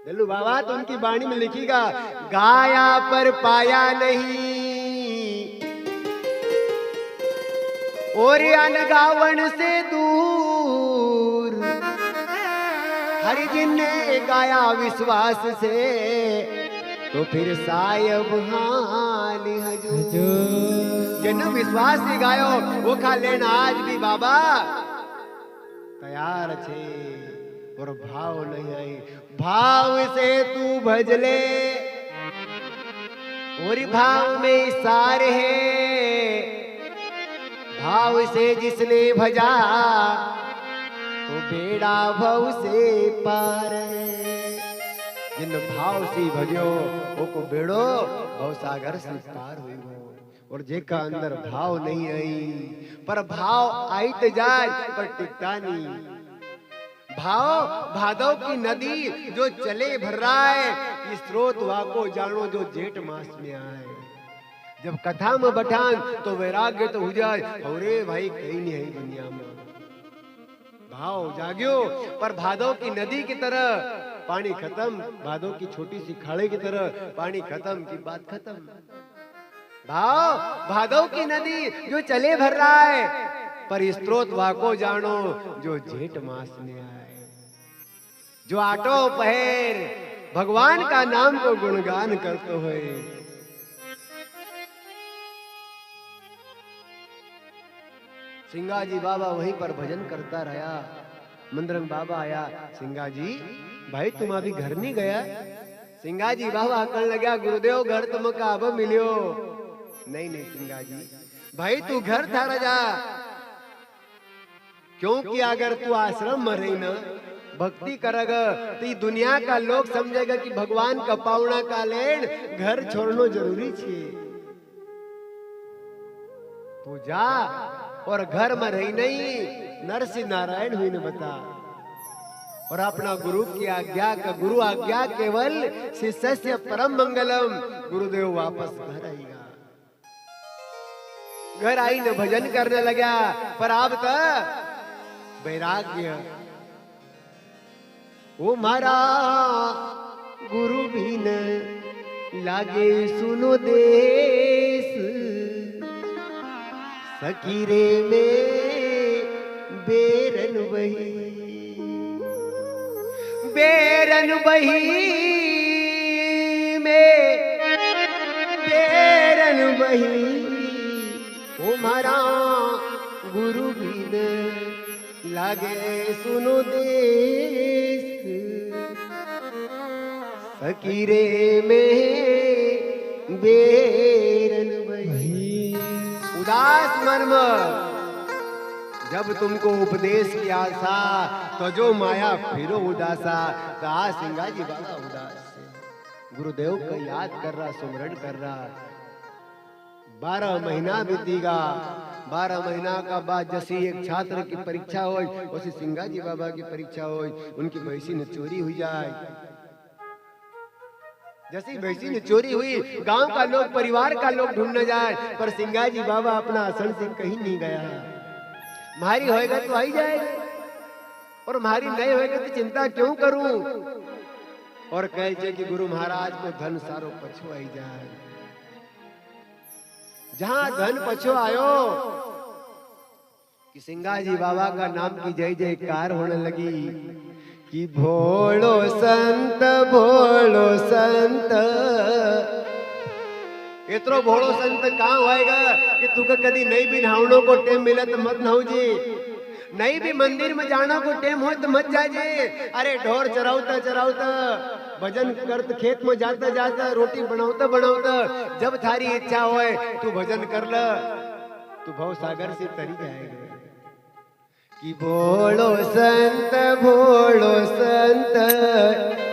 दल्लू बाबा तो उनकी वाणी में लिखीगा, गाया पर पाया नहीं और अनगावन से दूर, हरि जिनने गाया विश्वास से तो फिर सायब हानि हजूर। जिन्हों विश्वास से गायो वो खा लेना आज भी बाबा तैयार छे और भाव नहीं आई। भाव से तू भजले और भाव में सार है, भाव से जिसने भजा तो बेड़ा भव से पार है। जिन भाव से भजो वो को बेड़ो भव सागर से पार हुई हो। और जेका अंदर भाव नहीं आई पर भाव आई तो जाए पर टिकता नहीं। भाव भादव की नदी जो चले भर रहा है, इस स्रोत वाको जानो जो जेठ मास में आए। जब कथा में बठान तो वैराग्य तो हो जाए, अरे भाई कहीं नहीं है दुनिया में। भाव जाग्यो पर भादव की नदी की तरह पानी खत्म, भादव की छोटी सी खाड़ी की तरह पानी खत्म की बात खत्म। भाव भादव की नदी जो चले भर रहा है पर स्त्रोत वाको जानो जो जेठ मास में आए। जो आटो पहर भगवान का नाम को गुणगान करते हुए सिंगा जी बाबा वहीं पर भजन करता रहा। मंदरंग बाबा आया, सिंगा जी भाई तुम अभी घर नहीं गया? सिंगा जी बाबा कहने लगा, गुरुदेव घर तुमका अब मिलियो। नहीं नहीं सिंगा जी भाई तू घर था राजा, क्योंकि अगर तू आश्रम में रही ना भक्ति करग तो दुनिया का लोग समझेगा कि भगवान का पावना का लेन घर छोड़ना जरूरी छे। तू जा और घर में रही नहीं नरसिंह नारायण हुई ने बता। और अपना गुरु की आज्ञा का गुरु आज्ञा केवल शिष्य से परम मंगलम। गुरुदेव वापस घर आएगा। घर आई न भजन करने लगा पर अब तक वैराग्य वो मारा गुरु भी न लागे सुनो देश, सकीरे में बेरन बही बेरन बही में बेरन बही। ओ मारा गुरु भी न लागे सुनो देश, फकीरे में बेरन बही। उदास मन में जब तुमको उपदेश की आशा तो जो माया फिरो उदासा। कहा सिंगा जी बाबा उदास से गुरुदेव को याद कर रहा, सुमरण कर रहा। 12 महीना बीतेगा, 12 महीना का बाद जैसी एक छात्र की परीक्षा हो वैसे सिंगा जी बाबा की परीक्षा हो, उनकी भैंसी ने चोरी हुई जाए। जैसी भैंसी ने चोरी हुई गांव का लोग परिवार का लोग ढूंढने जाए पर सिंगा जी बाबा अपना आसन से कहीं नहीं गया। मारी होएगा तो आई जाएगा और मारी नहीं होएगा तो चिंता क्यों करूं। और कहे कि गुरु महाराज को धन सारो पछो आई जाए। जहां धन पछो आयो कि सिंगा जी बाबा का नाम की जय जयकार होने लगी कि भोलो संत इतरो भोलो संत कहाँ होएगा कि तुके कदी नहीं भी नहावनो को टेम मिले तो मत नहाओ जी, नहीं भी मंदिर में जाना को टेम हो तो मत जाजे। अरे ढोर चरावता चरावता भजन करत खेत में जाता जाता रोटी बनावता बनावता जब थारी इच्छा होए तू भजन कर ल, तू भव सागर से तरी जाएगा। कि भोलो संत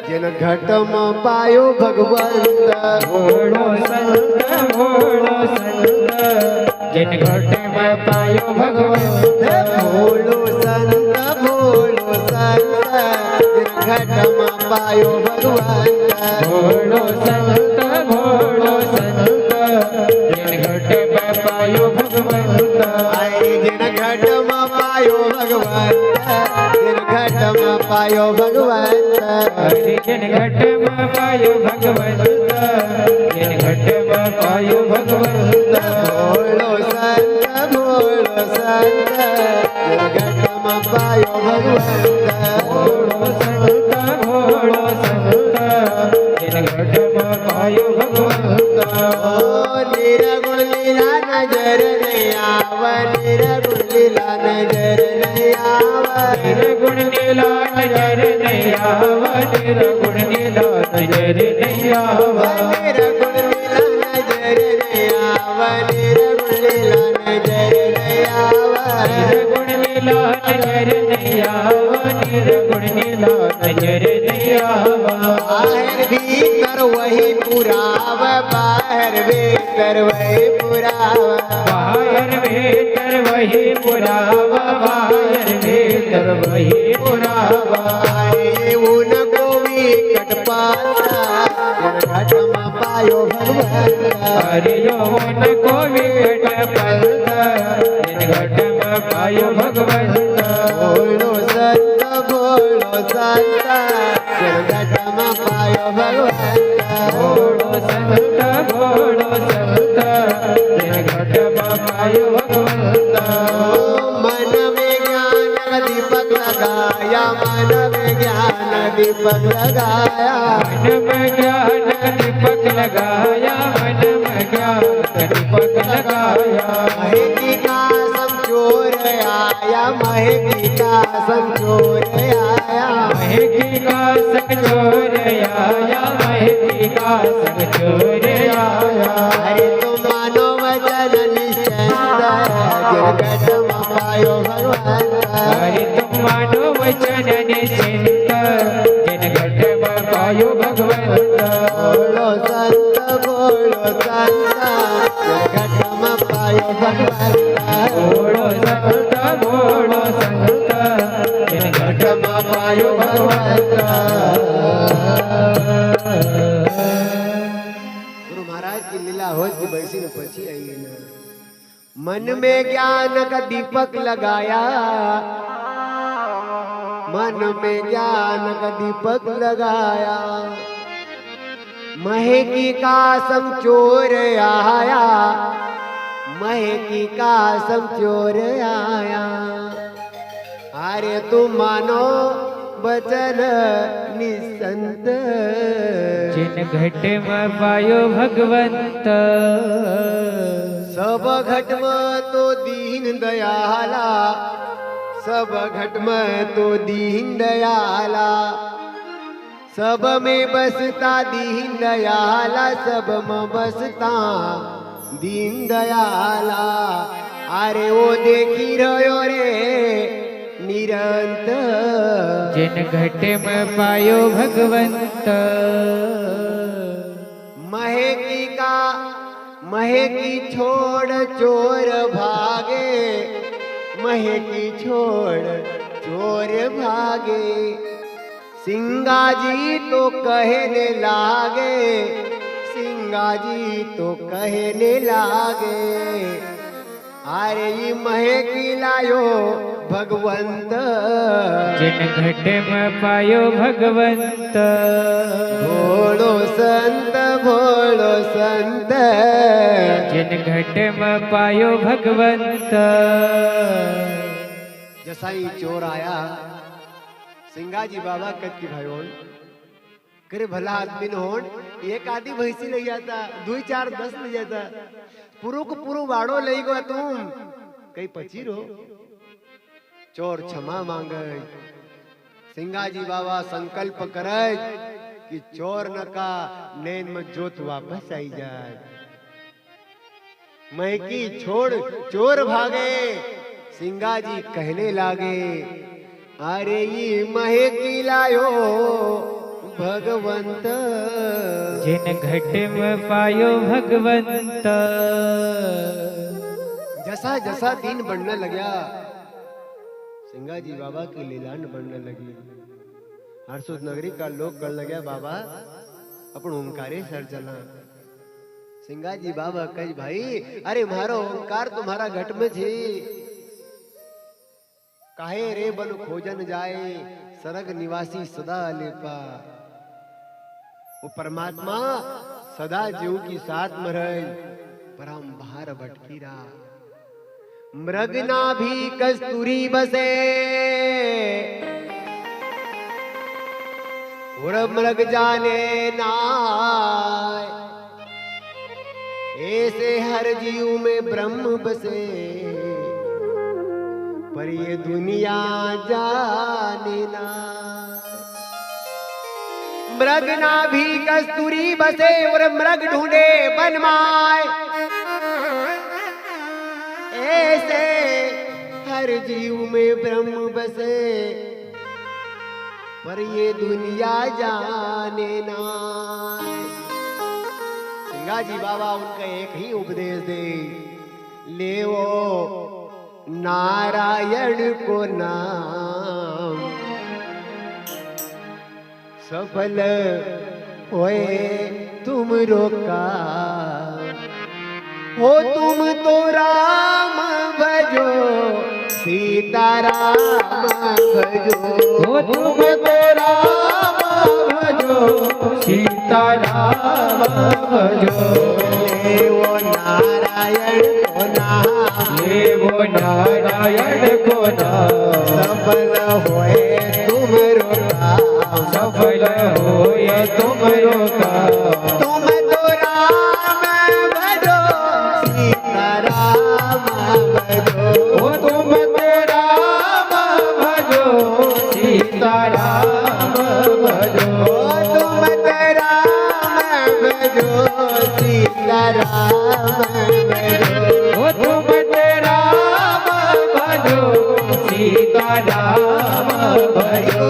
जिन घट में पायो भगवंत। भोलो संत जिन घट में पायो भगवंत। भोलो संत जिन घट में पायो भगवंत। भोलो संत जिन घट में पायो भगवंत। जिन घट में पायो पायो भगवंत जिन घट में पायो भगवंत हरि जिन घट में पायो भगवंत जिन घट में पायो भगवंत भोलो संत जिन घट में पायो भगवंत भोलो संत जिन घट में पायो भगवंत निर्गुण लीला नजर नहीं आव निर्गुण लीला नजर नहीं आव निर्गुण लीला नजर नहीं आव निर्गुण लीला नजर नहीं आव निर्गुण लीला नजर नहीं आव निर्गुण लीला नजर नहीं आव निर्गुण लीला नजर नहीं आव निर्गुण लीला नजर नहीं आव बाहर भीतर वही पुराव बाहर भीतर वही पुराव बाहर भीतर वही पुरावा बाहर भीतर वही पुरावा ये उनको विकट पाता घट में पायो भगवंत हरि यौवन को विकट पलता जिन घट में पायो भगवंत भोलो संत जिन घट में पायो भगवंत भोलो संत जिन घट में पायो भगवंत मन में ज्ञान दीपक लगाया मन में ज्ञान दीपक लगाया मन में ज्ञान दीपक लगाया मन में ज्ञान दीपक लगाया महकी का समचोर आया महकी का समचोर आया महकी का संग चोर आया महकी का संग चोर आया अरे तुम मानो वचन निश्चंत जिन घट में पायो भगवंत हरि तुम मानो वचन निश्चिंत जिन घट में पायो भगवंत भोलो संत जिन घट में पायो भगवंत भोलो संत जिन घट में पायो भगवंत गुरु महाराज की लीला हो कि बैसी ने पची आई है ना मन में ज्ञान का दीपक लगाया मन में ज्ञान का दीपक लगाया महकी का समचोर आया महकी का समचोर आया अरे तुम मानो बचन निसंत जिन घट में पायो भगवंत सब घट में तो दीन दयाला सब घट में तो दीन दयाला सब में बसता दीन दयाला सब में बसता दीन दयाला अरे वो देखी रहो रे निरंतर जिन घट में पायो भगवंत महकी छोड़ चोर भागे महकी छोड़ चोर भागे सिंगाजी तो कहने लागे सिंगाजी तो कहने लागे अरे ये महकी लायो भगवंत जिन घट में पायो भगवंत भोलो संत जिन घट में पायो भगवंत जैसा ही चोर आया सिंगाजी बाबा कद की भाई करे भला आदमी न होन एक आदि भैंसी ले जाता 2 4 10 ले जाता पुरु को पुरु बाड़ो ले गो तुम कई पची रो चोर क्षमा मांगे सिंगाजी बाबा संकल्प करे कि चोर न का नैन में जोत वापस आई जाए महकी छोड़ चोर भागे सिंगाजी कहने लागे अरे ये महकी लायो भगवंत जिन घट में पायो भगवंत जैसा जैसा दिन बढ़ने लगा सिंगाजी बाबा की लीलान बढ़ने लगी हरसुद नगरी का लोग कर लगे बाबा अपन ओंकारे सर चला सिंगाजी बाबा कही भाई अरे मारो ओंकार तुम्हारा घट में छे काहे रे बल खोजन जाए सरग निवासी सदा लेपा। वो परमात्मा सदा जीव की साथ में रहे पर हम बाहर भटकी रहा। मृग ना भी कस्तूरी बसे और मृग जाने ना। ऐसे हर जीव में ब्रह्म बसे पर ये दुनिया जाने ना। मृग ना भी कस्तूरी बसे और मृग ढूंढे बनमाए। ऐसे हर जीव में ब्रह्म बसे पर ये दुनिया जाने ना। सिंगाजी बाबा उनका एक ही उपदेश दे, ले वो नारायण को नाम सफल होए तुम रोका। हो तुम तो राम भजो सीताराम भजो। हो तुम तो राम भजो सीताराम भजो। ले वो नारायण को नाम, ले वो नारायण को नाम सफल होए तुम रोका। सफल होए तुम रोका। तुम तो राम भजो सीताराम भजो। हो तुम तो राम भजो सीताराम भजो। तुम तो राम भजो सीताराम भजो। हो तुम तो राम भजो सीताराम भजो।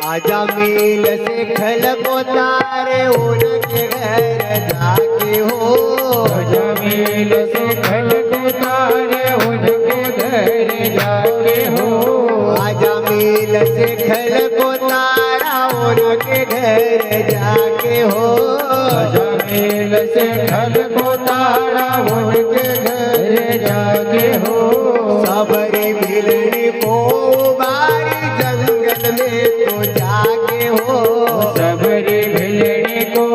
आजा मेल से खल को तारे उनके घर जाके हो। जमीन से खल को तारे उनके घर जाके हो। आजा मेल से खल को तारा उनके घर जाके हो। जमीन से खल को तारा उनके घर जाके हो। सबरी मिलनी को बारी जंगल में तो जाके हो। सबरी भिलनी को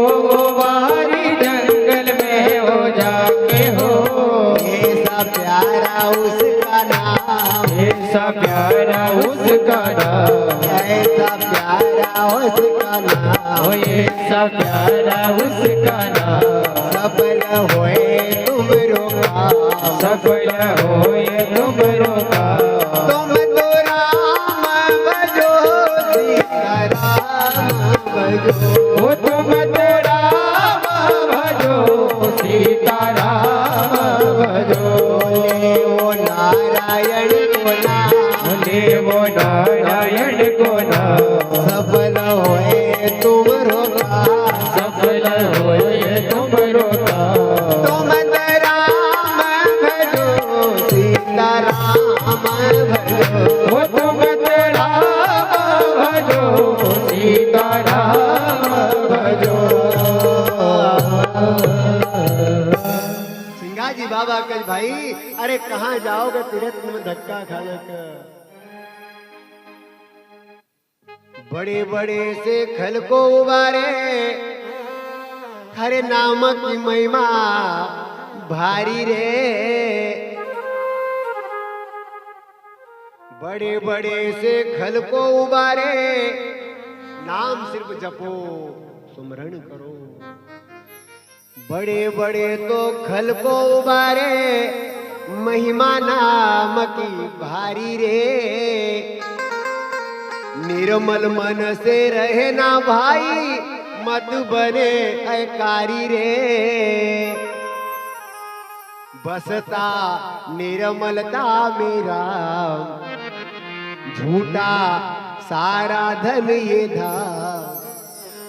वारी जंगल में हो जाके हो। ऐसा प्यारा उसका नाम, ऐसा प्यारा उसका नाम। ऐसा प्यारा उसका नाम। ओ ऐसा प्यारा उसका नाम। सफल होए तुम रोका। सफल होए तुम रोका। तुम तो राम भजो सीताराम भजो। ओ तुम तो राम भजो सीताराम भजो। ले वो नारायण को नाम, ले वो नारायण को नाम। सफल होए तुम रोका। सफल होए तुम रोका। तुम तो राम भजो सीताराम भजो। ओ तुम तो राम भजो सीताराम भजो। सिंगाजी बाबा कल भाई, अरे कहाँ जाओगे तीर्थ में धक्का खाने का। बड़े बड़े से खल को उबारे, हरे नाम की महिमा भारी रे। बड़े बड़े से खल को उबारे, नाम सिर्फ जपो सुमरण करो। बड़े बड़े तो खल को उबारे, महिमा नाम की भारी रे। निर्मल मन से रहे ना भाई, मत बने अकारी रे, बसता निर्मलता मेरा, झूठा सारा धन ये था।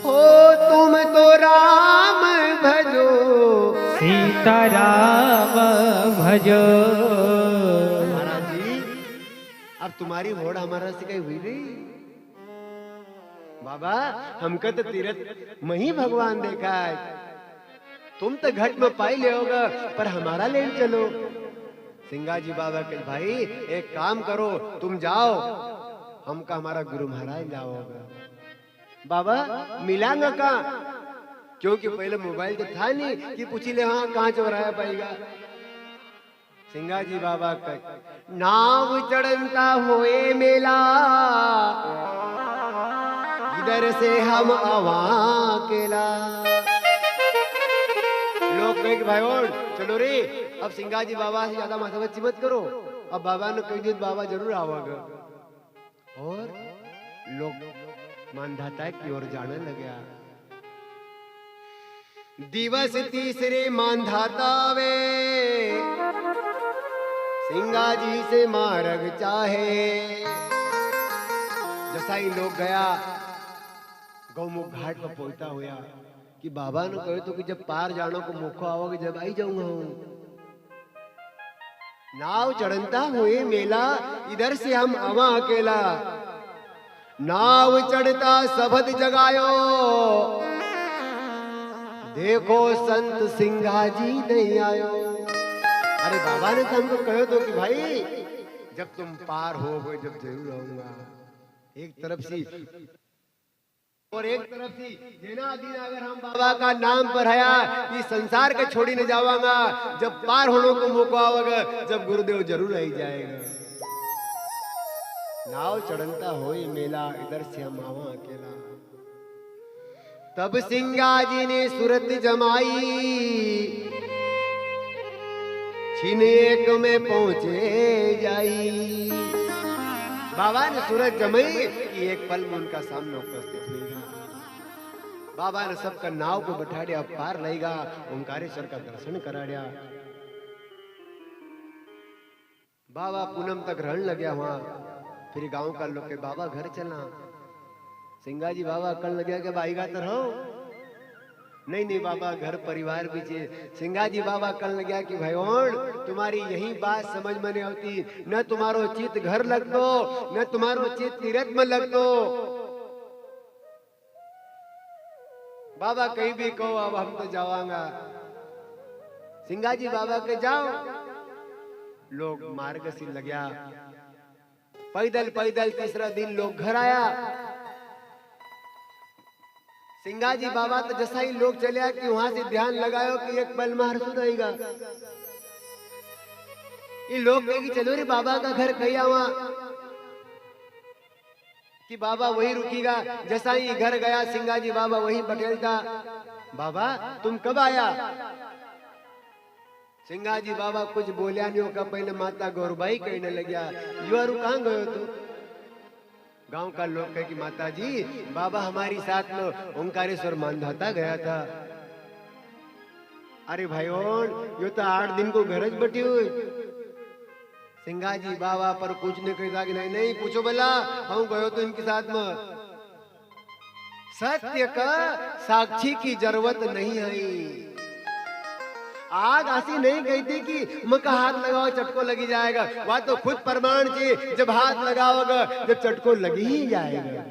हो तुम तो राम भजो, सीताराम भजो। महाराज जी अब तुम्हारी होड़ हमारा से कहीं हुई नहीं। बाबा हमको तो तीरथ में ही भगवान देखा है, तुम तो घट में पाई ले होगा पर हमारा लेन चलो। सिंगा जी बाबा के भाई एक काम करो, तुम जाओ, हमका हमारा गुरु महाराज जाओगा। बाबा मिलांगा कहाँ, क्योंकि पहले मोबाइल तो था नहीं कि पूछी ले हाँ कहाँ चौराया पाएगा। सिंगा जी बाबा का नाव चढ़ता होए मेला, इधर से हम आवा केला। लोग कहे कि भाई और चलो रे, अब सिंगा जी बाबा से ज्यादा माथापच्ची मत करो, अब बाबा ने कह दिया बाबा जरूर आवागा। और लोग मानधाता की ओर जाने लगे। दिवस तीसरे मानधाता वे, सिंगा जी से मार्ग चाहे। जैसा ही लोग गया गौमुख घाट पर पहुंचता हुआ कि बाबा ने कहे तो कि जब पार जानो को मौका आओगे जब आई जाऊंगा हूं। नाव चढ़ता हुए मेला, इधर से हम आवा अकेला। नाव चढ़ता सबद जगायो, देखो संत सिंगा जी नहीं आयो। अरे बाबा ने तो हमको कहो तो कि भाई जब तुम पार हो गए जब जरूर आऊंगा। एक तरफ से और एक तरफ से जेना दिन अगर हम बाबा का नाम पर हया कि संसार के छोड़ी न जावांगा, जब पार होने को मौका आवेगा जब गुरुदेव जरूर आई जाएगा। नाव चढ़ता होए मेला, इधर से हम आवा अकेला। तब सिंगा जी ने सूरत जमाई, छिन एक में पहुंचे जाई। बाबा ने सूरत जमाई कि एक पल में उनका सामने उपस्थित होगा। बाबा ने सबका नाव को बैठा दिया, पार लेगा, ओंकारेश्वर का दर्शन करा दिया। बाबा पूनम तक रहने लगे वहां। फिर गांव का लोग के बाबा घर चलना। सिंगा जी बाबा कल लगे कि भाईगा तो रहो। नहीं नहीं बाबा घर परिवार पीछे। सिंगा जी बाबा कल लगे कि भाई और तुम्हारी यही बात समझ में नहीं आती, न तुम्हारो चित घर लग दो न तुम्हारो चित तीरथ में लग दो। बाबा कहीं भी कहो अब हम तो जावांगा। सिंगा जी बाबा के जाओ। लोग मार्ग से लग्या, पैदल पैदल तीसरा दिन लोग घर आया। सिंगा जी बाबा तो जैसा ही लोग चले कि वहां से ध्यान लगायो कि एक पल में हर्षु रहेगा। ये लोग कहे कि चलो रे बाबा का घर कहीं आवा कि बाबा वही रुकेगा। जैसा ही घर गया सिंगा जी बाबा वही बटेलता। बाबा तुम कब आया? सिंगा जी बाबा कुछ बोलिया नहीं होगा। पहले माता गौरबाई कहने लगिया, युवारू कहाँ गयो तू? गांव का लोग कहे कि माता जी बाबा हमारी साथ में ओंकारेश्वर मानधाता गया था। अरे भाइयों यो तो 8 दिन को गरज बटी हुई। सिंगा जी बाबा पर कुछ नहीं कहता कि नहीं नहीं पूछो भला हम गयो तो इनके साथ में। सत्य का साक्षी की जरूरत नहीं है। आग ऐसी नहीं गई थी कि मका हाथ लगाओ चटको लगी जाएगा। वह तो खुद प्रमाण थी, जब हाथ लगाओगा जब चटको लगी ही जाएगा।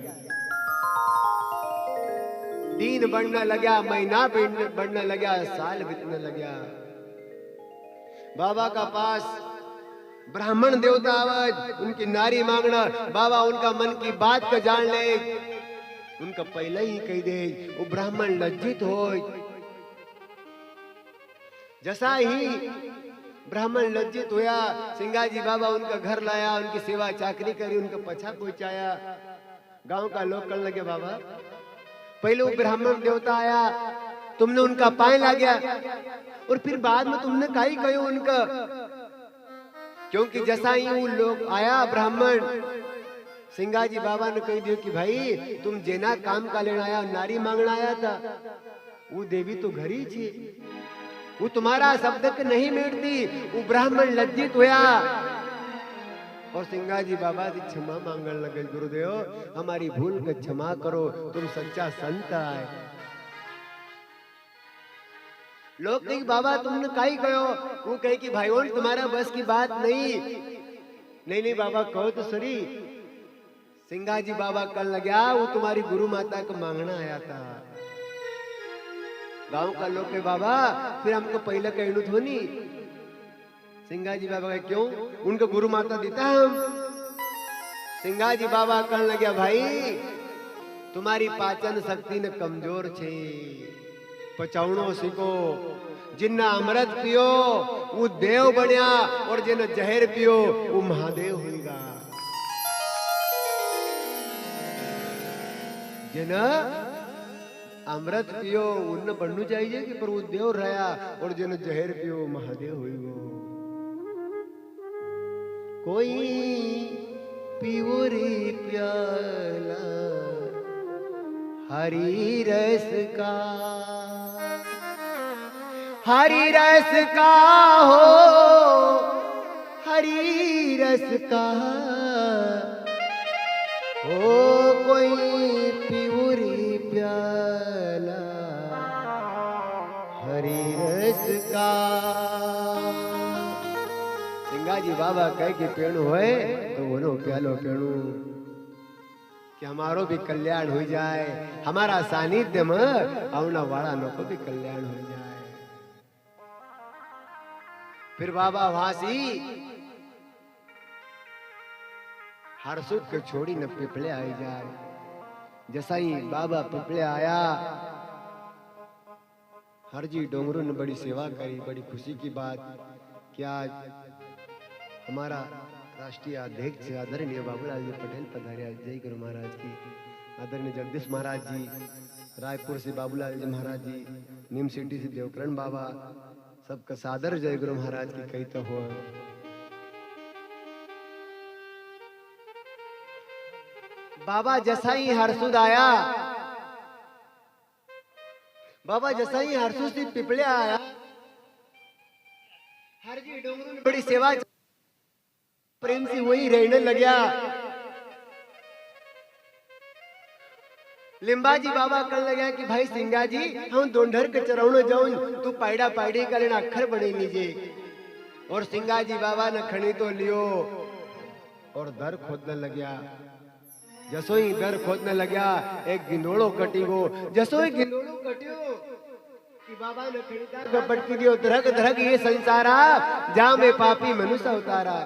दिन बढ़ने लगा, महीना बढ़ने लगा, साल बीतने लगा। बाबा का पास ब्राह्मण देवता आवाज उनकी नारी मांगना। बाबा उनका मन की बात का जान ले, उनका पहले ही कह दे। वो ब्राह्मण लज्जित हो। जैसा ही ब्राह्मण लज्जित होया, सिंगा जी बाबा उनका घर लाया, उनकी सेवा चाकरी करी, उनका पछा पहुंचाया। गांव का लोग कहने लगे बाबा पहले वो ब्राह्मण देवता आया, तुमने उनका पाए ला गया और फिर बाद में तुमने काई कहो उनका। क्योंकि जैसा ही वो लोग आया ब्राह्मण, सिंगाजी बाबा ने कह दियो कि भाई तुम जेना काम का लेना आया, नारी मांगना आया था, वो देवी तो घर ही थी, वो तुम्हारा शब्द के नहीं मेटती। वो ब्राह्मण लज्जित होया और सिंगाजी बाबा से क्षमा मांगने लगे, गुरुदेव हमारी भूल के क्षमा करो, तुम सच्चा संत आए। लोग कहे बाबा तुमने काई कहो, वो कहे कि भाई तुम्हारा बस की बात नहीं बाबा कहो तो सही। सिंगाजी बाबा कल लगा वो तुम्हारी गुरु माता को मांगना आया था। गांव का लोग के बाबा फिर हमको पहले कहना थो नहीं। सिंगाजी बाबा का क्यों, उनको गुरु माता देता हम। सिंगाजी बाबा कहने लगे भाई तुम्हारी पाचन शक्ति ने कमजोर छे, पचावणो सीखो। जिन्ना अमृत पियो वो देव बनिया और जिन्ना जहर पियो वो महादेव होगा। जिन्ना अमृत पियो उन्न बनना चाहिए कि पर वो देव रहा, और जिन्ना जहर पियो महादेव होगा। कोई पियो रे प्याला हरी रस का, हरी रस का हो, हरी रस का हो, कोई पिवरी प्याला हरी रस का। सिंगाजी बाबा कह के पेणु होए तो वो प्यालो पेणु कि हमारो भी कल्याण हो जाए, हमारा सानिध्य में आवना वाला नो को भी कल्याण हो जाए। फिर बाबा वासी हरसुद के छोड़ी न पिपले आई जाए। जैसा ही बाबा पिपले आया, हरजी डोंगरू ने बड़ी सेवा करी। बड़ी खुशी की बात कि आज हमारा राष्ट्रीय अध्यक्ष आदरणीय बाबूलाल जी पटेल पधारे। जय गुरु महाराज की। आदरणीय जगदीश महाराज जी, रायपुर से बाबूलाल जी महाराज जी, नीम सिटी से देवकरण बाबा, सबका सादर जय गुरु महाराज की कही तो हो। बाबा जैसा ही हरसुद आया, बाबा जैसा ही हरसुद से पिपले आया, हरजी डोंगरू ने बड़ी सेवा प्रेम से वही रहने लगा। लिंबाजी बाबा कर लगा कि भाई सिंगाजी हम दोंढर के चरौनो जाऊं, तू पायड़ा पायड़ी का लेना अखर बने लीजिए। और सिंगाजी बाबा ने खड़ी तो लियो और दर खोदने लग्या। जसो ही दर खोदने लग्या एक गिंदोड़ो कटी गो। जसो ही गिंदोड़ो कटियो कि बाबा ने खड़ीदार पटकी दियो, धरक धरक ये संसारा जा में पापी मनुष्य उतारा।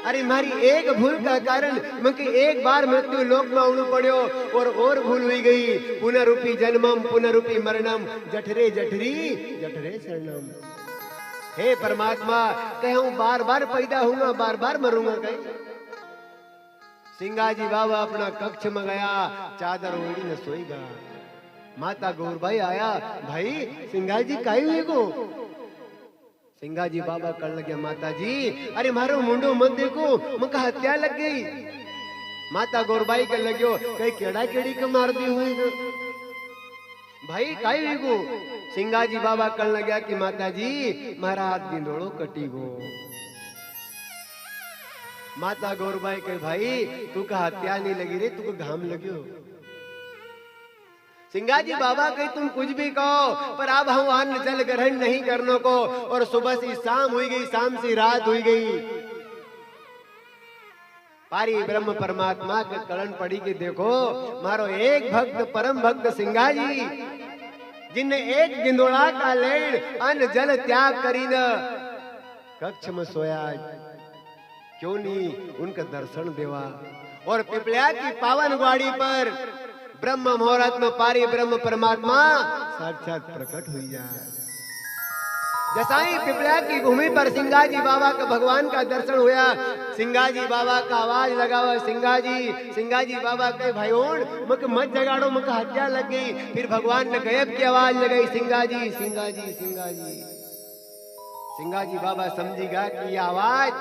अरे मारी एक भूल का कारण मुझे एक बार मृत्यु लोक में आना पड़ो और भूल हुई गई। पुनरूपी जन्मम पुनरूपी मरणम, जठरे जठरी जठरे शरणम। हे परमात्मा कहूं बार बार पैदा होऊंगा, बार बार मरूंगा कहीं। सिंगाजी बाबा अपना कक्ष में गया, चादर ओढ़ी न सोईगा। माता गौरबाई आया, भाई सिंगाजी काई हुई गो। सिंगाजी बाबा कर लगे, माता जी अरे मारो मुंडो मत देखो, मुझे हत्या लग गई। माता गौरबाई कर लग्यो कई केड़ा केड़ी के मार दी हुई भाई काई हुई गो। सिंगाजी बाबा कर लग्या कि माता जी मारा हाथ गिंदोड़ो कटी गो। माता गौरबाई के भाई तू का हत्या नहीं लगी रे, तू को घाम लग्यो। सिंगाजी बाबा कहे तुम कुछ भी कहो पर अब हम अन्न जल ग्रहण नहीं करने को। और सुबह से शाम हुई गई, शाम से रात हुई गई। पारी ब्रह्म परमात्मा के करण पड़ी के देखो मारो एक भक्त परम भक्त सिंगाजी जिनने एक गिंदोड़ा का लेण अन्न जल त्याग करी न कक्ष में सोया। क्यों नहीं उनका दर्शन देवा। और पिपलिया की पावन ग्वाड़ी पर ब्रह्म मुहूर्त में पारी ब्रह्म परमात्मा साक्षात प्रकट हुई जाए। जैसा ही पिपलिया की भूमि पर सिंगाजी बाबा का भगवान का दर्शन हुआ, सिंगाजी बाबा का आवाज लगा हुआ सिंगाजी बाबा के भाइयों मुझे मत जगाड़ो, मुझे हत्या लग गई। फिर भगवान ने गैब की आवाज लगाई, सिंगाजी सिंगाजी सिंगाजी। सिंगाजी बाबा समझेगा कि यह आवाज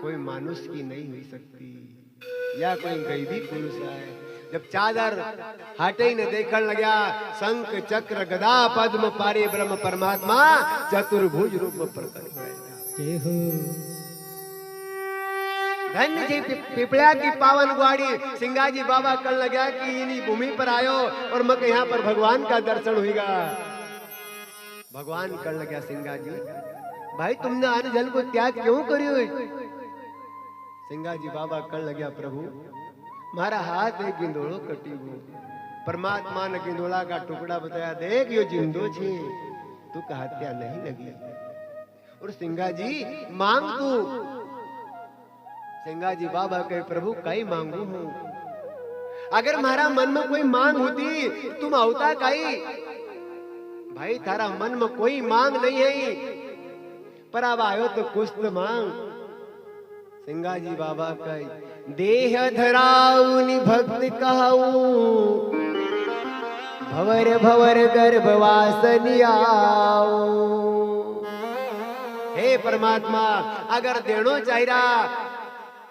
कोई मानुष की नहीं हुई सकती। या कोई गैबी पुरुष है। जब चादर हटे न देखन लग्या शंख चक्र गदा पद्म पारे ब्रह्म परमात्मा चतुर्भुज रूप में प्रकट हुए। जय हो। धन्य जी पिपलिया की पावन ग्वाड़ी। सिंगाजी बाबा कल लगा कि इन्हीं भूमि पर आयो और मक यहाँ पर भगवान का दर्शन होगा। भगवान कल लगा सिंगाजी भाई तुमने अन्न जल को त्याग क्यों करियो? सिंगाजी बाबा कल लगा प्रभु मारा हाथ एक गिंदोड़ो कटी गो। परमात्मा ने गिंदोड़ा का टुकड़ा बताया देख यो जिंदो छे तू का हत्या नहीं लगी। और सिंगाजी मांग तू। सिंगाजी बाबा कहे प्रभु कई मांगू हूं। अगर मारा मन में कोई मांग होती तुम होता काई। भाई थारा मन में कोई मांग नहीं है पर अब आयो तो कुछ तो मांग। सिंगाजी बाबा कहे देह धराऊनि भक्त कहूं भवर भवर गर्भवासनियाओ। हे परमात्मा अगर देनो चाहिए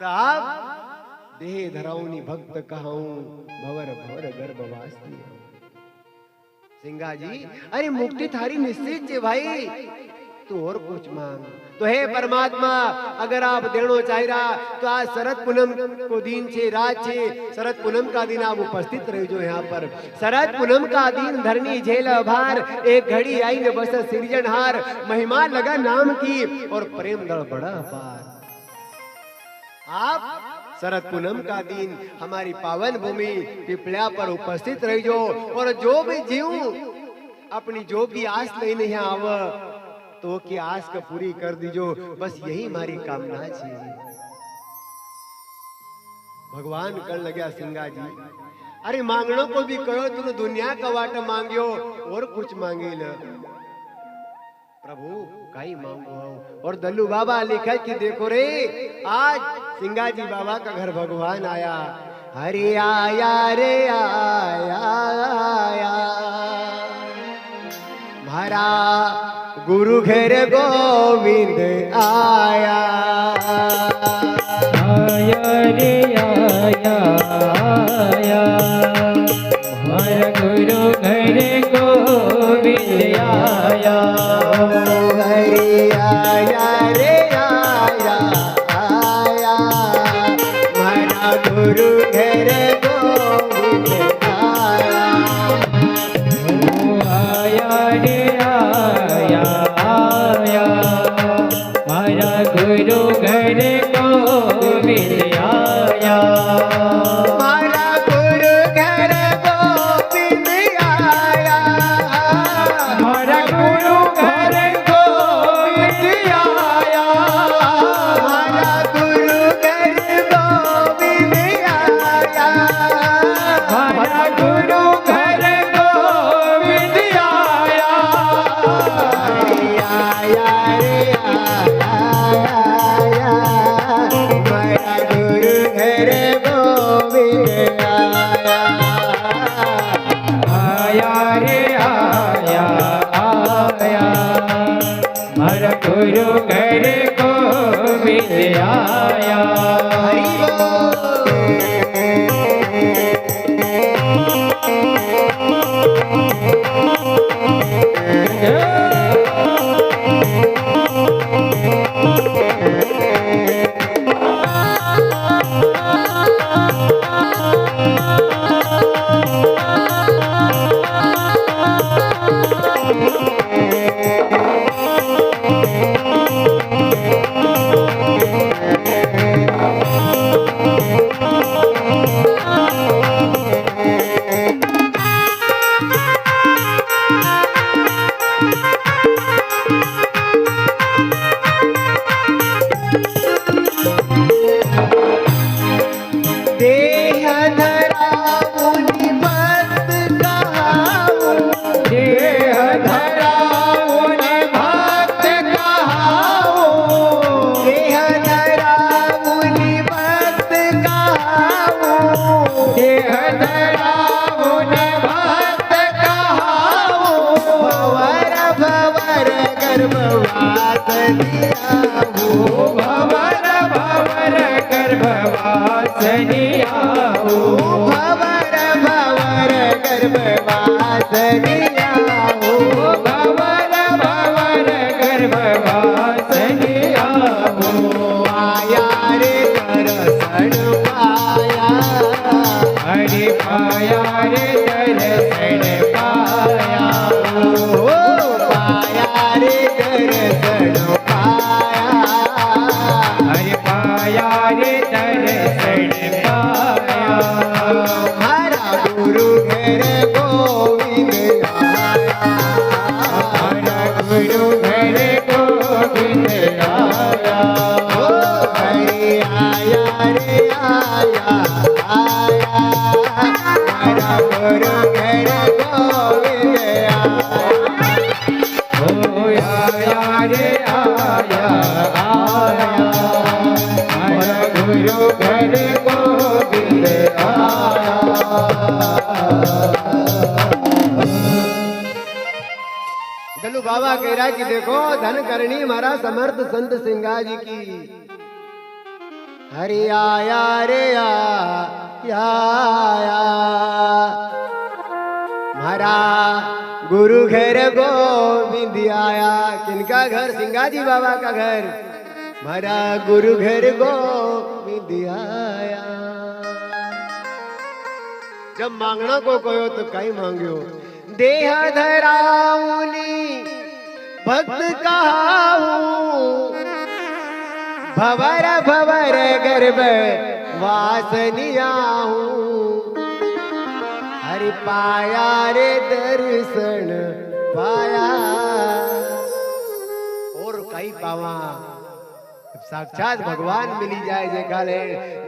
तब देह धराऊनि भक्त कहूं भवर भवर गर्भवासनियाओ। सिंगाजी अरे मुक्ति थारी निश्चित है भाई तू और कुछ मांग। तो हे परमात्मा अगर आप देनो चाह रहा तो आज शरद पूनम को दिन छे रात छे। शरद पूनम का दिन आप उपस्थित रहो जो यहाँ पर। शरद पूनम का दिन धरनी झेल भार एक घड़ी आई न बस सृजनहार। महिमा लगा नाम की और प्रेम दल बड़ा अपार। आप शरद पूनम का दिन हमारी पावन भूमि पिपलिया पर उपस्थित रही जो। और जो भी जीव अपनी जो भी आस लेने यहाँ आव तो की आस का पूरी कर दीजो। बस यही हमारी कामना है। भगवान कर लगा सिंगाजी अरे मांगनो को भी कहो तुम दुनिया का वाट मांगियो और कुछ मांगे ल प्रभु कई मांगो। और दल्लू बाबा लिखा कि देखो रे आज सिंगाजी बाबा का घर भगवान आया। हरे आया रे आया आया हमारा गुरु घर गोविंद आया। आया रे आया आया हमारा गुरु घर गोविंद आया। हरे आया रे आया आया हमारा गुरु घर गोविंद आया। आया रे आया आया हमारा गुरु घर गोविंद आया। हमारा गुरु घर गोविंद आया। हमारा गुरु घर गोविंद आया। हमारा गुरु घर गोविंद आया। हमारा गुरु घर गोविंद आया। आया रे आया आया हमारा गुरु घर गोविंद आया। आया रे आया आया हमारा गुरु घर गोविंद आया। हरि देह धराऊनि भक्त कहाऊं। देह धराऊनि भक्त कहाऊं। देह धराऊनि भक्त कहाऊं। देह धराऊनि भक्त कहाऊं। भवर भवर गर्भवासनियाऊं। भवर भवर गर्भवासनियाऊं। ओ हरे आया रे आया आया हमारा गुरु घर गोविंद आया। ओ आया रे आया आया हमारा गुरु घर गोविंद आया। दलू बाबा कह रहा है कि देखो धन करनी हमारा समर्थ संत सिंगा जी की। हरे आया रे आया हमारा गुरु घर गोविंद आया। किनका घर? सिंगा जी बाबा का घर। हमारा गुरु घर गोविंद आया। जब मांगना को कहो तो कहीं मांगियो। देह धराऊनी भक्त कहाऊं भवर भवर गर्भ वासनियाहूं। हरि पाया रे दर्शन पाया और कई पावा। साक्षात भगवान मिली जाए जेकाले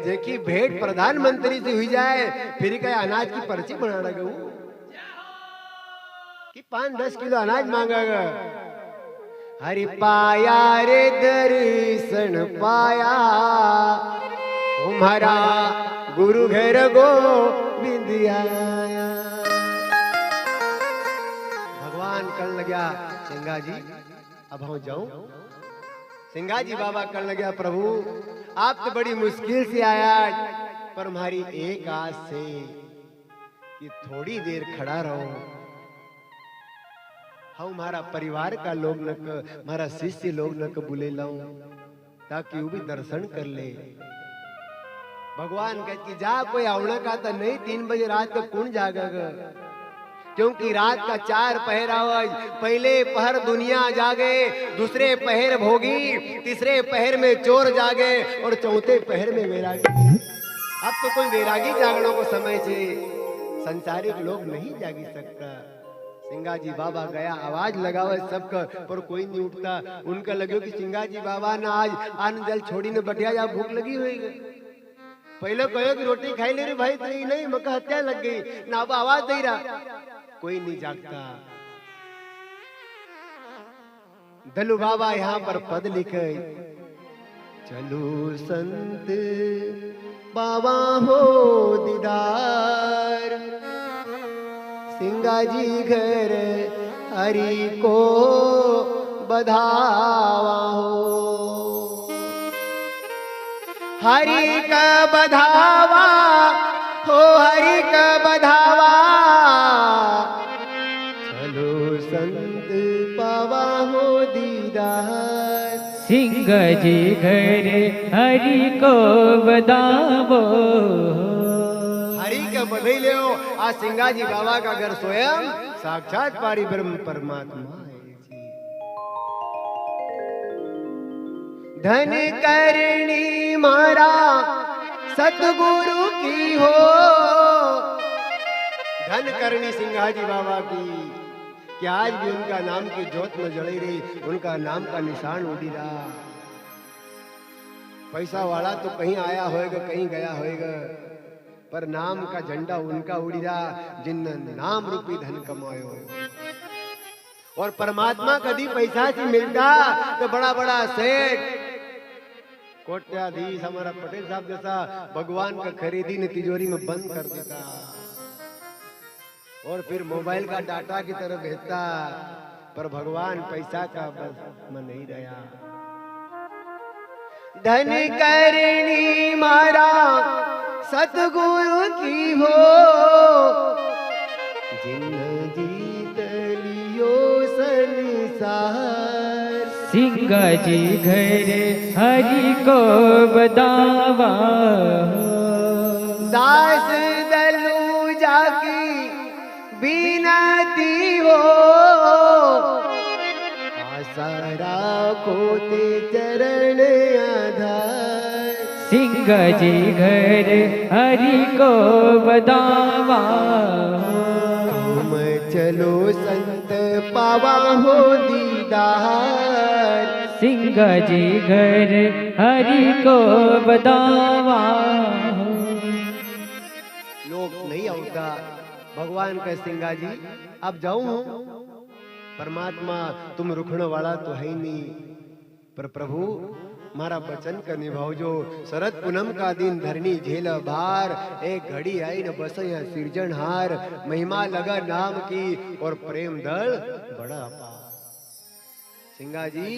जेकी भेंट प्रधानमंत्री से हुई जाए फिर कहीं अनाज की पर्ची बना लगा कि 5-10 किलो अनाज मांगेगा। हरि पाया रे दर्शन पाया तुम्हारा गुरु घर गोविंद आया। भगवान कल लगा सिंगा जी अब हम जाऊं। सिंगा जी बाबा कल लगा प्रभु आप तो बड़ी मुश्किल से आया पर हमारी एक आस से कि थोड़ी देर खड़ा रहो। हम हमारा परिवार का लोग न हमारा शिष्य लोग न बुले लाऊं ताकि वो भी दर्शन कर ले। भगवान कहते कि जा कोई आवना का तो नहीं 3 बजे रात को कौन जागेगा क्योंकि रात का 4 पहर आवाज। पहले पहर दुनिया जागे, दूसरे पहर भोगी, तीसरे पहर में चोर जागे और चौथे पहर में वैरागी। अब तो कोई वैरागी जागने को समय से संसारिक लोग नहीं जागी सकता। सिंगा जी बाबा गया आवाज लगावे सबका पर कोई नहीं उठता। उनका लगे कि सिंगा जी बाबा ना आज अन्न जल छोड़ी ने बैठिया जा भूख लगी हुई। पहले कहो कि रोटी खाई ले रे भाई तेरी नहीं मका हत्या लग गई ना अब आवाज दे रहा कोई नहीं जागता। दलू बाबा यहाँ पर पद लिखे चलो संत बाबा हो दीदार सिंगा जी घर हरि को बधावा हो। हरि का बधावा हो हरि का बधावा चलो संत पावा हो दीदार। सिंह जी घर हरि को बधावो। हरि का बधाई ले आज सिंगा जी बाबा का घर स्वयं साक्षात पारी ब्रह्म परमात्मा है। धन करनी मारा सतगुरु की हो। धन करनी सिंगा जी बाबा की कि आज भी उनका नाम की जोत में जड़ी रही, उनका नाम का निशान उड़ी रहा। पैसा वाला तो कहीं आया होएगा कहीं गया होएगा पर नाम का झंडा उनका उड़ी रहा जिन नाम रूपी धन कमायो। और परमात्मा कभी पैसा से मिलता तो बड़ा बड़ा सेठ कोट्याधीश हमारा पटेल साहब जैसा भगवान का खरीदी ने तिजोरी में बंद कर देता और फिर मोबाइल का डाटा की तरफ भेजता पर भगवान पैसा का बस में नहीं रहा। धन करनी मारा सतगुरु की हो जिन जीत लियो संसार। सिंह जी घर हरि को बधावा। दास दलू जाकी बिनती हो आशा राखो ते चरण आधार। सिंह जी घर हरि को बधावा। तुम चलो संत पावा हो दीदार। सिंगा जी घर हरि को बदावा। लोग नहीं होता भगवान का सिंगा जी अब जाऊं परमात्मा तुम रुकने वाला तो है ही नहीं, पर प्रभु मारा वचन का निभाओ जो शरद पूनम का दिन धरनी झेल भार, एक घड़ी आई न बस सिरजनहार, महिमा लगा नाम की और प्रेम दल बड़ा अपार। सिंगा जी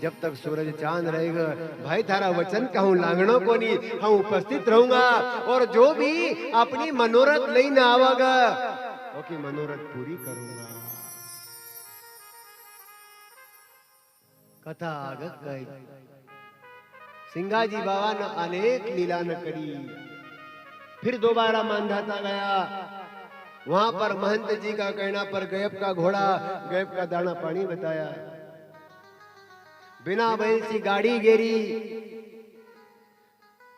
जब तक सूरज चांद रहेगा भाई थारा वचन कहूँ लांगड़ों को नहीं हम उपस्थित रहूंगा, और जो भी अपनी मनोरथ लेने आवागा ओकी मनोरथ पूरी करूंगा। कथा आगे कही सिंगाजी बाबा ने अनेक लीला न करी, फिर दोबारा मांधाता गया। वहां पर महंत जी का कहना पर गैप का घोड़ा गैप का दाना पानी बताया, बिना बैल सी गाड़ी गेरी,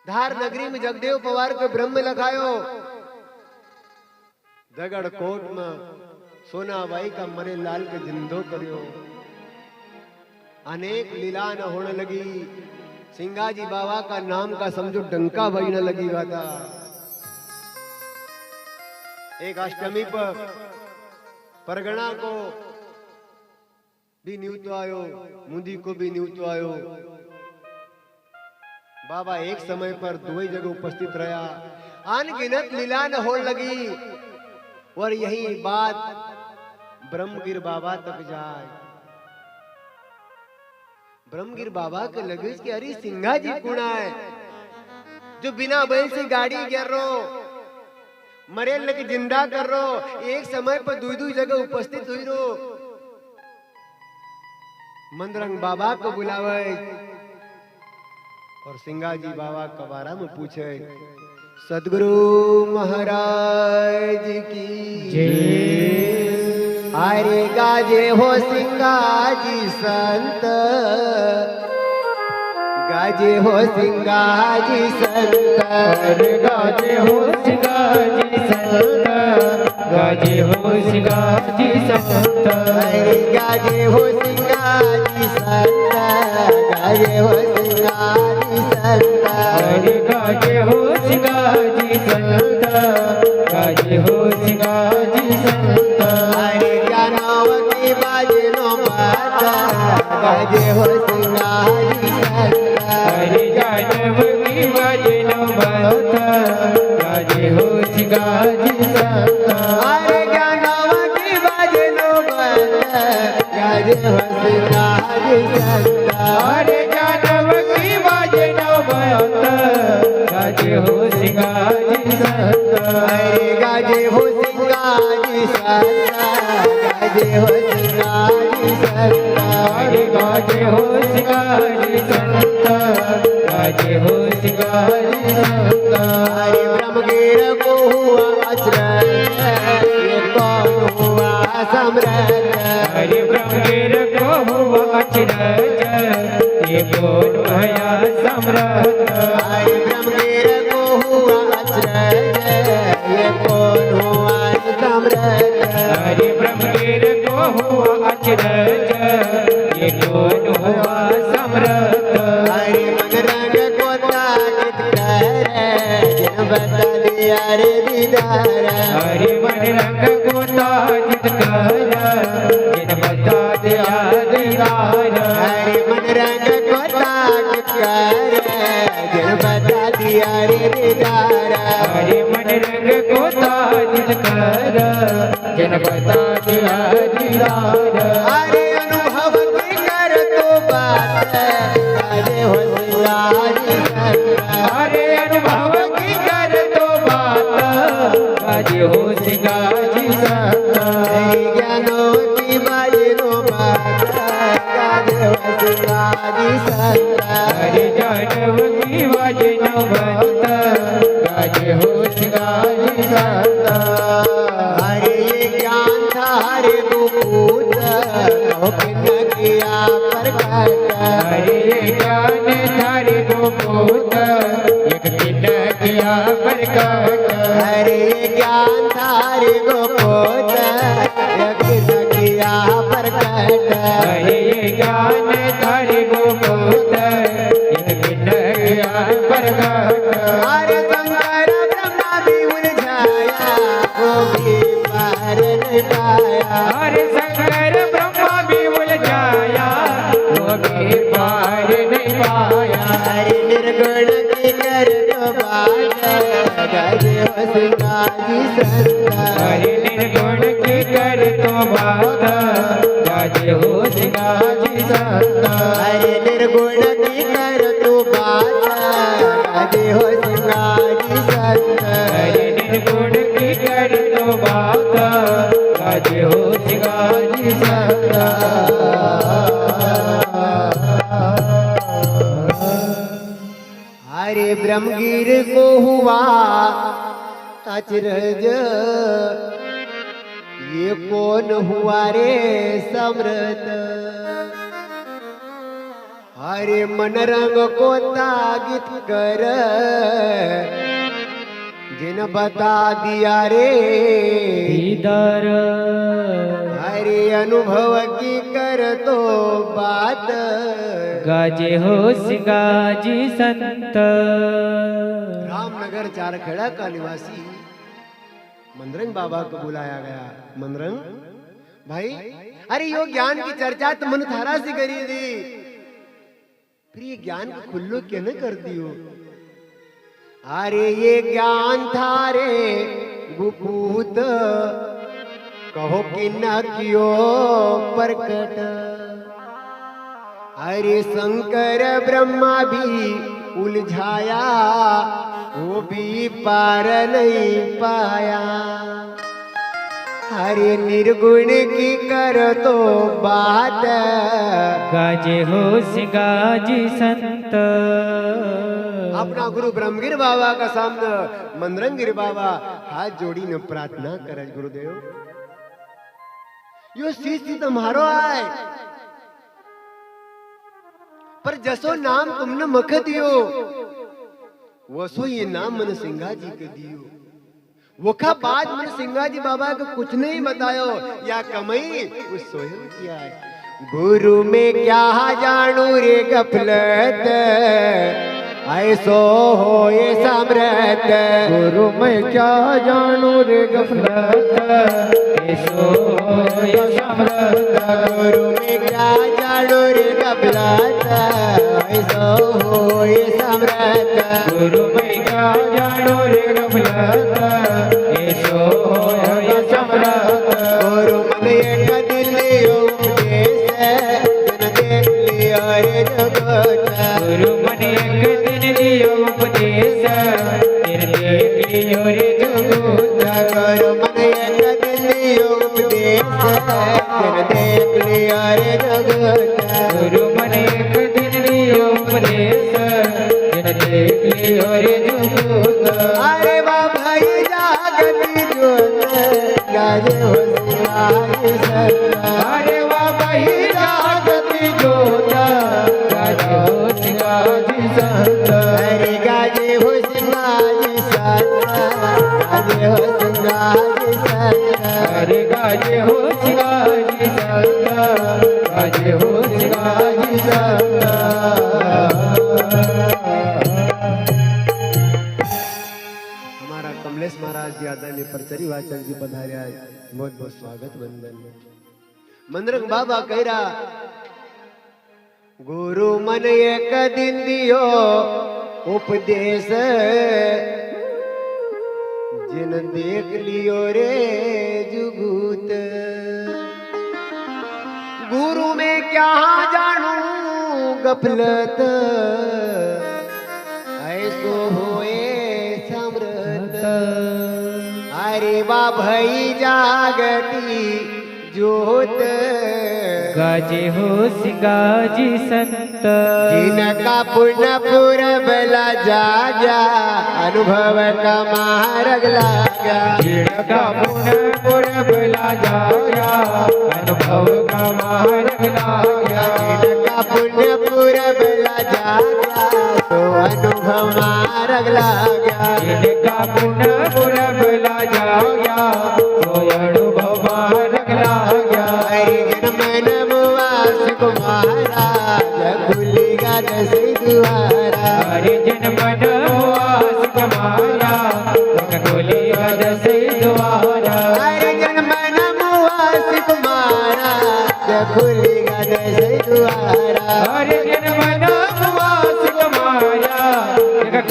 धार नगरी में जगदेव पवार को ब्रह्म लखायो, जगड़ कोट में सोनाबाई का मरे लाल के जिंदो करियो। अनेक लीला न होने लगी, सिंगाजी बाबा का नाम का समझो डंका बजने लगी गाता। एक अष्टमी पर परगना को भी न्यूतो आयो, मुंदी को भी न्यूतो आयो। बाबा एक समय पर दो ही जगह उपस्थित रहा, अनगिनत लीला न होने लगी, और यही बात ब्रह्मगिर बाबा तक जाए। ब्रह्मगिर बाबा के लगे कि अरे सिंगा जी कुणा है जो बिना बैल से गाड़ी गिर रो, मरे लगे जिंदा कर रो, एक समय पर दो जगह उपस्थित हुई रो। मंदरंग बाबा को बुलावे और सिंगाजी बाबा के बारे में पूछे। सदगुरु महाराज की जय। अरे गाजे हो सिंगाजी संत, गाजे हो सिंगाजी संत, अरे गाजे हो सिंगाजी संत, गाजे हो सिंगाजी संत, अरे गाजे हो सिंगाजी संत, गाजे हो सिंगाजी संत, अरे गाजे हो सिंगाजी संत, गाजे हो सिंगाजी संत, अरे ज्ञानावती बाजे नो बात, गाजे हो सिंगाजी संत, अरे जानवती बाजे नो बात, गाजे हो सिंगाजी संत, अरे ज्ञानावती बाजे नो बात, गाजे हो सिंगाजी संत, अरे जानवती बाजे नो बात, गाजे हो सिंगाजी संत, अरे गाजे हो सिंगाजी संत, गाजे हो सिंगाजी संत, अरे गाजे हो सिंगाजी संत, गाजे हो सिंगाजी संत, अरे ब्रह्मगिर को हुआ अचरज, ये कौन हुआ सम्राट, हरि ब्रह्मगिर को हुआ अचरज, ये कौन भया सम्राट, हरि ब्रह्मगिर को हुआ अचरज, ये कौन हुआ सम्राट, हरि ब्रह्मगिर को हुआ अचरज, ये कौन हुआ सम्राट, हरि मनरंग को ताकित कर, जिन बता दिया रे दीदार, हरि मन रंग को ताजित कर, जिन बता दिया दीदार, हरि मनरंग को ताकित कर, जिन बता दिया रे दीदार, हरि मन रंग को ताजित कर, जिन बता दिया दीदार, अरे अनुभव की कर तो बात, गाजे हो सिंगाजी संत, अरे अनुभव की कर तो बात, गाजे हो सिंगाजी संत, ज्ञानोती बाजे नो बात, गाजे हो सिंगाजी संत, हरि जानवती बाजे नो बात, गाजे हो सिंगाजी संत, हरे ये ज्ञान था हरे गुपूत, कहो किन्न किया प्रकट, हरि ज्ञान थारे को पूत, एक दिन किया प्रकट, हरे ये ज्ञान था हरे गुपूत, किन्न किया प्रकट, हरि ज्ञान थारे को हरि निर्गुण की कर तो बात गाजे हो सिंगाजी संत हरि निर्गुण की कर तो बात गाजे हो सिंगाजी संत हरि निर्गुण की कर तो बात गाजे हो सिंगाजी संत हरि निर्गुण की कर तो बात गाजे हो सिंगाजी संत हरे ब्रह्मगिर को हुआ अचरज ये कौन हुआ रे समृत हरे मन रंग को तागित कर जिन बता दिया रे दीदार हरे अनुभव की कर तो बात गाजे हो सिंगाजी संत रामनगर चारखेड़ा का निवासी मंदरंग बाबा को बुलाया गया। मंदरंग भाई, अरे यो ज्ञान की चर्चा तो मन थारा से करी थी, फिर ये ज्ञान को खुल्लो क्यों न कर दियो? अरे ये ज्ञान थारे गुपूत कहो कि न कियो प्रकट हरे शंकर ब्रह्मा भी उलझाया वो भी पार नहीं पाया हरे निर्गुण की कर तो बात गाजे हो सिंगाजी संत अपना गुरु ब्रह्मगिर बाबा का सामने मंदरंगिर बाबा हाथ जोड़ी ने प्रार्थना करे गुरुदेव यो शिष्य तुम्हारो आए पर जसो नाम तुमने मख दियो वसो ये नाम मन सिंगा जी के दियो वखा बाद मन सिंगा जी बाबा को कुछ नहीं बतायो या कमई उस स्वयं किया है। गुरु में क्या जानू रे गफलत ऐसो हो ये समृत गुरु में क्या जानू रे गफलत ऐसो हो ये समृत गुरु में क्या जानू रे गफलत ऐसो हो ये समृत गुरु में क्या जानू रे गफलत ऐसो हो ये समृत गुरु मन एक दिन लियो उपदेश जन देख लियो रे जगत गुरु मन एक दिन लियो उपदेश फिर देख लियो रे जगत गुरु मन एक दिन लियो उपदेश जन देख लियो रे जगत गुरु मन एक दिन लियो उपदेश फिर देख लियो रे जगत अरे बाबा ये जागती जोत गाजे हो सिंगाजी संत अरे बाबा ही जागती जोत गाजे हो सिंगाजी संत अरे गाजे हो सिंगाजी संत गाजे हो सिंगाजी संत अरे गाजे हो सिंगाजी संत गाजे हो सिंगाजी संत हमारा कमलेश महाराज जी आदरणीय परचरी वाचन जी पधार्या बहुत बहुत स्वागत वंदन। मंदरंग बाबा कह रहा गुरु मन एक दिन दियो उपदेश जिन देख लियो रे जुगूत गुरु में क्या जानू गफलत ऐसो होए समृत अरे बा भई जागती जोत गाजे हो सिंगाजी संत जिनका पुण्य पूरबला जागा अनुभव का मार्ग लागा जिनका पुण्य पूरबला जागा अनुभव का मार्ग लागा जिनका पुण्य पूरबला जागा तो अनुभव मार्ग लागा जिनका पुण्य पूरबला जागा तो अनुभव मार्ग लागा खुलेगा दसे द्वारा हरि जन मन वास कमाया खुलेगा दसे द्वारा हरि जन मन वास कमाया खुलेगा दसे द्वारा हरि जन मन वास कमाया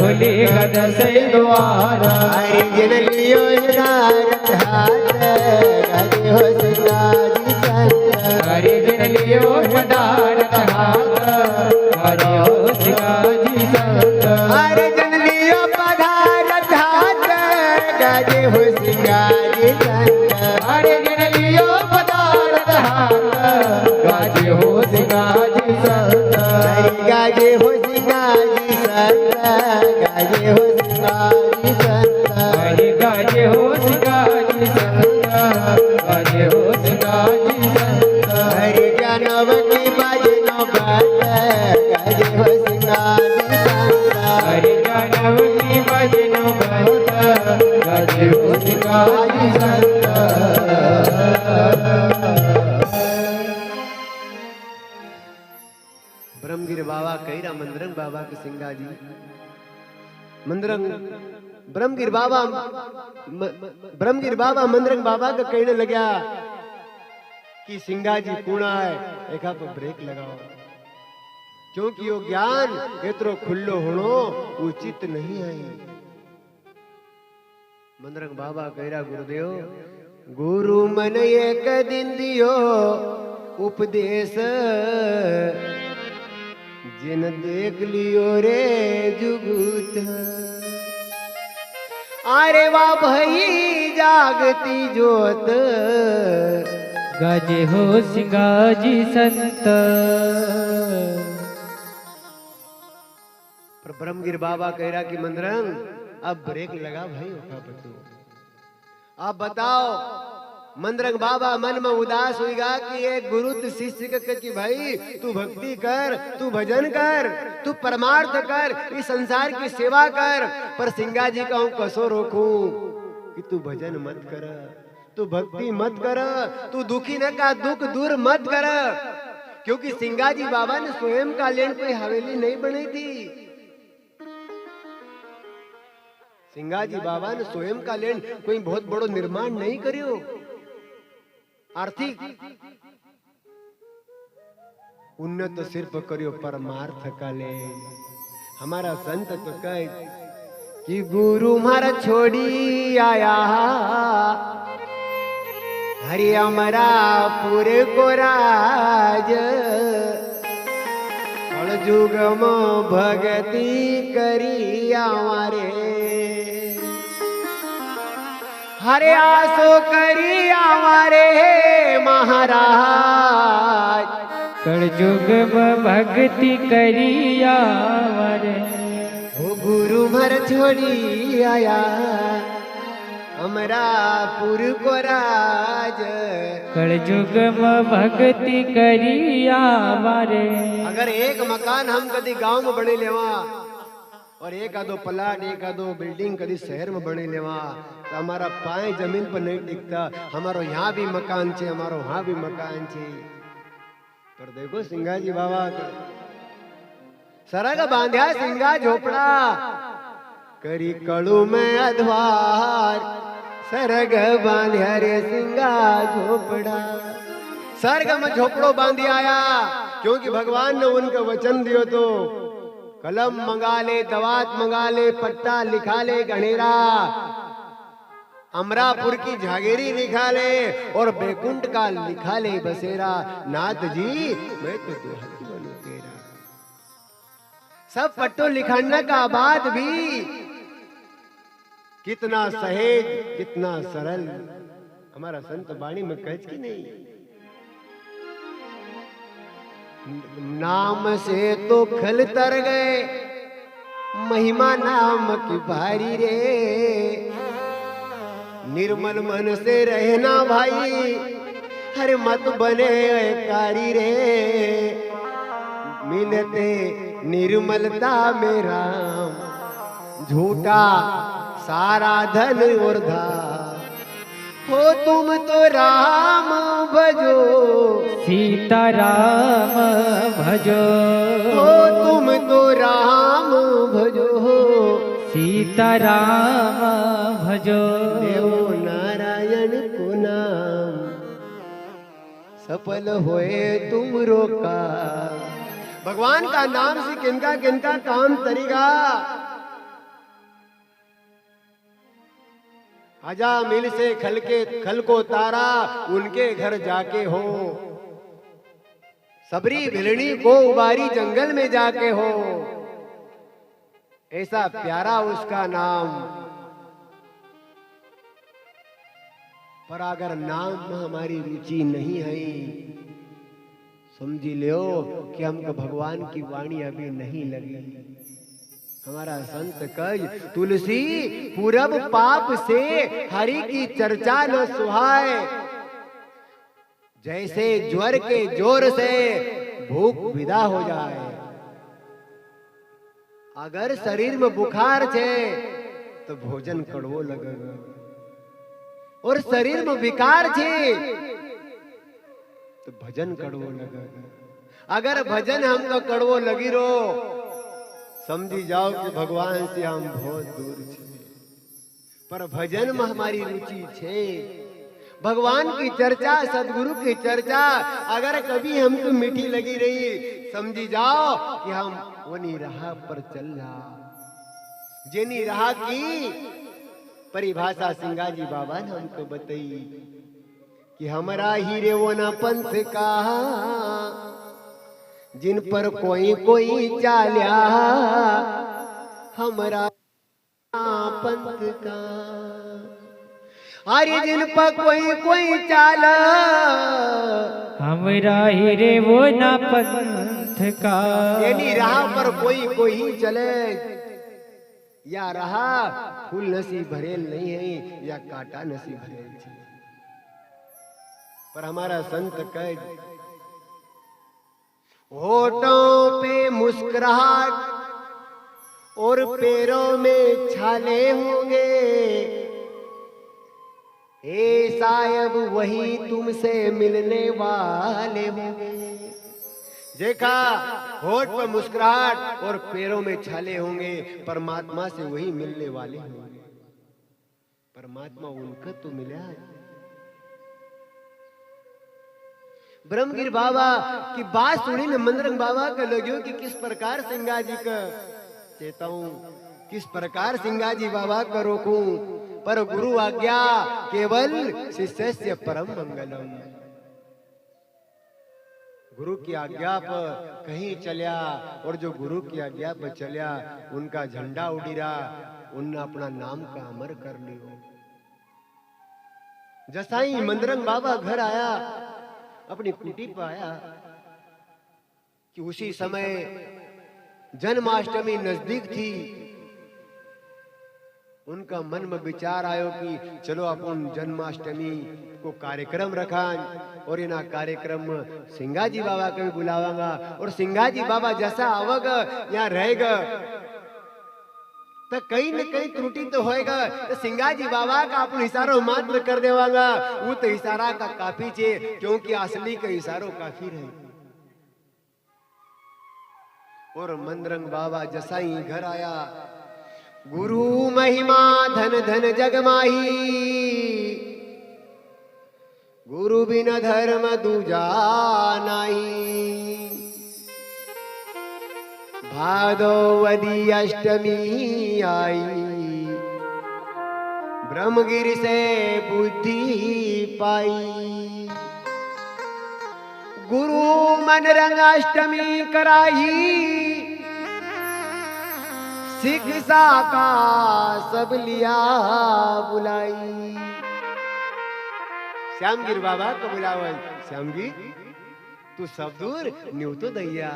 खुली गद से द्वार हरि जिन लियो हिदारत हाथ गाजे हो सिंगाजी संत हरि जिन लियो पदारथ हाथ गाजे हो सिंगाजी संत हरि जिन लियो पदारथ हाथ गाजे हो सिंगाजी संत हरि जिन लियो पदारथ हाथ गाजे हो सिंगाजी संत हरि गाजे हो सिंगाजी संत गाजे हो सिंगाजी संत हरि गाजे हो सिंगाजी संत गाजे हो सिंगाजी संत हरि जानवती भजनो भक्त गाजे हो सिंगाजी संत हरि जानवती भजनो भक्त गाजे हो सिंगाजी संत ब्रह्मगिर बाबा कईरा मंदरंग बाबा के सिंगाजी मंदरंग ब्रह्मगिर बाबा मंदरंग बाबा का कहने लग्या कि सिंगाजी कूणा है एक आप ब्रेक लगाओ क्योंकि वो ज्ञान एतरो खुल्लो होनो उचित नहीं है। मंदरंग बाबा कईरा गुरुदेव गुरु मन एक दिन दियो उपदेश जिन देख लियो रे जुगुत अरे वाह भई जागती जोत गाजे हो सिंगाजी संत पर ब्रह्मगिर बाबा कह रहा कि मंदरंग अब ब्रेक लगा भाई ओखा बतू आप बताओ। मंदरंग बाबा मन में उदास हुईगा कि एक गुरु शिष्य के कि भाई तू भक्ति कर, तू भजन कर, तू परमार्थ कर, इस संसार की सेवा कर। पर सिंगा जी का हूं कसो रोकूं कि तू भजन मत कर, तू भक्ति मत कर, तू दुखी न का दुख दूर मत कर। क्योंकि सिंगा जी बाबा ने स्वयं का लेन कोई हवेली नहीं बनाई थी। सिंगाजी बाबा ने स्वयं का लेन कोई बहुत बड़ो निर्माण नहीं करियो। आर्थिक उन्नत सिर्फ करियो परमार्थ का लेन। हमारा संत तो कहे कि गुरु मारा छोड़ी आया हरि अमरा पूरे को राज जुग में भगति करी हमारे हरे आसो करी हमारे महाराज कलयुग में भक्ति करी हमारे हो गुरु मर छोड़ी आया हमारा पुर को राज कलयुग में भक्ति करी हमारे। अगर एक मकान हम कभी गांव में बने लेवा और एक आधो प्लाट एक आधो बिल्डिंग कभी शहर में बने लेवा तो हमारा पाए जमीन पर नहीं टिकता। हमारो यहाँ भी मकान छे, हमारो वहाँ भी मकान छे। पर देखो सिंगाजी बाबा सरग बांध्या सिंगा झोपड़ा करी कड़ू में अधवार सरग बांध्या रे सिंगा झोपड़ा। सर्ग में झोपड़ो बांधी आया क्योंकि भगवान ने उनका वचन दियो तो कलम मंगा ले, दवात मंगा ले, पट्टा लिखा ले, गणेरा अमरापुर की झागेरी लिखा ले और बैकुंठ का लिखा ले बसेरा। नाथ जी मैं तो दुहाई बनूं तेरा। सब पट्टो लिखाना का बाद भी कितना सहेज कितना सरल हमारा संत वाणी में कहज की नहीं। नाम से तो खल तर गए महिमा नाम की भारी रे। निर्मल मन से रहना भाई हर मत बने कारी रे। मिलते निर्मलता में राम झूठा सारा धन और धाम। हो तुम तो राम भजो सीता राम भजो। हो तुम तो राम भजो सीता राम भजो। देवो नारायण को नाम सफल होए तुम रोका। भगवान का नाम से किनका किनका काम तरीगा। आजा मिल से खल को तारा उनके घर जाके हो, सबरी भिलनी को उबारी जंगल में जाके हो, ऐसा प्यारा उसका नाम। पर अगर नाम में हमारी रुचि नहीं है, समझी लो कि हमको भगवान की वाणी अभी नहीं लगी। हमारा संत कज तुलसी पूरब पाप से हरि की चर्चा न सुहाए, जैसे ज्वर के जोर से भूख विदा हो जाए। अगर शरीर में बुखार छे तो भोजन कड़वो लगेगा, और शरीर में विकार छे तो भजन कड़वो लगेगा। अगर भजन हमको कड़वो लगी रो, समझी जाओ कि भगवान से हम बहुत दूर छे। पर भजन में हमारी रुचि छे, भगवान की चर्चा, सदगुरु की चर्चा अगर कभी हमको मीठी लगी रही, समझी जाओ कि हम वनी राह पर चल रहा। जेनी राह की परिभाषा सिंगाजी बाबा ने हमको बताई कि हमारा हीरे वो न पंथ का, जिन पर कोई कोई चाल्या, हमारा पंथ का। अरे जिन पर कोई कोई चाला, हमरा हीरे वो ना पंथ का। यानी राह पर कोई कोई चले, या रहा फूल नसीब भरेल नहीं है, या काटा नसीब भरेल है। पर हमारा संत कह, होठों पे मुस्कुराहट और पैरों में छाले होंगे, हे साहब वही तुमसे मिलने वाले होंगे। देखा, होठ पर मुस्कुराहट और पैरों में छाले होंगे, परमात्मा से वही मिलने वाले होंगे। परमात्मा उनका तो मिला। ब्रह्मगिर बाबा की बात सुनी न मंदरंग बाबा का लग्यो कि किस प्रकार सिंगाजी का चेताऊं, किस प्रकार सिंगाजी बाबा का रोकूं। पर गुरु आज्ञा केवल शिष्य से परम मंगलम। गुरु की आज्ञा पर कहीं चलिया, और जो गुरु की आज्ञा पर चलिया उनका झंडा उड़ी रहा, उनने अपना नाम का अमर कर लियो। जैसा ही मंदरंग बाबा घर आया, अपनी कुटी पर आया कि उसी समय जन्माष्टमी नजदीक थी। उनका मन में विचार आयो कि चलो अपन जन्माष्टमी को कार्यक्रम रखा, और इना कार्यक्रम में सिंगाजी बाबा को भी बुलावांगा, और सिंगाजी बाबा जैसा आवगा यहाँ रहेगा तो कहीं न कहीं त्रुटि तो होएगा। तो सिंगाजी बाबा का अपन इशारो मात्र कर देवांगा, वो तो इशारा का काफी छे, क्योंकि असली का इशारो काफी रहे। और मंदरंग बाबा जैसा ही घर आया, गुरु महिमा धन धन जग माही, गुरु बिन धर्म दूजा नाही। भादोवदी अष्टमी आई, ब्रह्मगिर से बुद्धि पाई। गुरु मनरंग अष्टमी कराई, शिक्षा का सब लिया बुलाई। श्यामगिर बाबा को बुलावा, श्यामगी तू सब दूर न्यू तो दैया,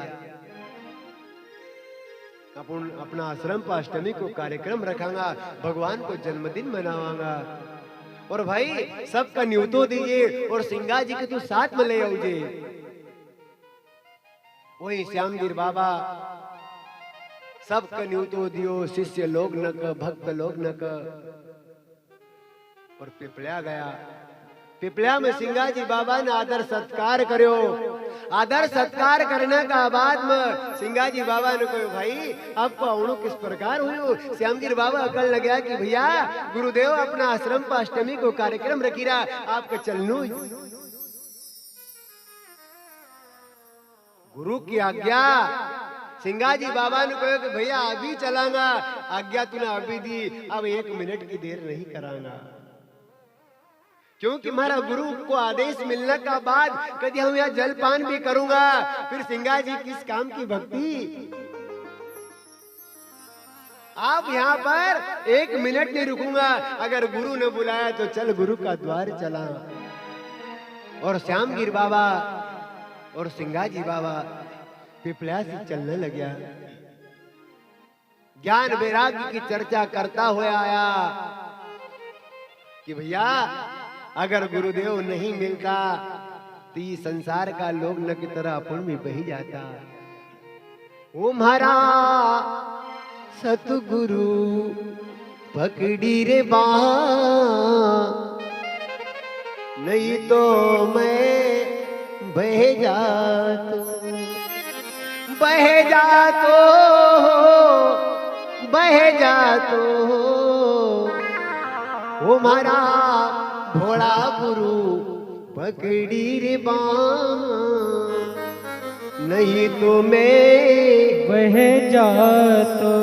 अपन अपना आश्रम पर अष्टमी को कार्यक्रम रखांगा, भगवान को जन्मदिन मनावांगा, और भाई सबका न्यूतो दीजिए, और सिंगा जी के तू साथ में ले आओजे। वही श्यामगिर बाबा सबका न्यूतो दियो, शिष्य लोग न क, भक्त लोग न क, और पिपल्या गया। पिपल्या में सिंगाजी बाबा ने आदर सत्कार करो। आदर सत्कार करने का बाद में सिंगाजी बाबा ने कहो, भाई आपको अवणु किस प्रकार हुई। श्यामगिर बाबा अकल लगा कि भैया गुरुदेव अपना आश्रम पर अष्टमी को कार्यक्रम रखी रहा, आपका चलनू। गुरु की आज्ञा, सिंगाजी बाबा ने कहो कि भैया अभी चलांगा, आज्ञा तूने अभी दी, अब 1 मिनट की देर नहीं करांगा। क्योंकि हमारा गुरु को आदेश मिलने का बाद कभी हम यहाँ जलपान भी करूंगा, फिर सिंगा जी किस काम की भक्ति। आप यहाँ पर 1 मिनट नहीं रुकूंगा, अगर गुरु ने बुलाया तो चल गुरु का द्वार चला। और श्यामगिर बाबा और सिंगाजी बाबा पिपलिया से चलने लगे। ज्ञान वैराग्य की चर्चा करता हुआ आया कि भैया अगर गुरुदेव नहीं मिलता तो ये संसार का लोग न की तरह अपन में बही जाता। ओ महारा सतगुरु पकड़ी रे बाँ, नहीं तो मैं बह जातो, बह जातो, बह जातो। ओ मारा भोला गुरु पकड़ी रे बाँ, नहीं तो मैं बह जातो।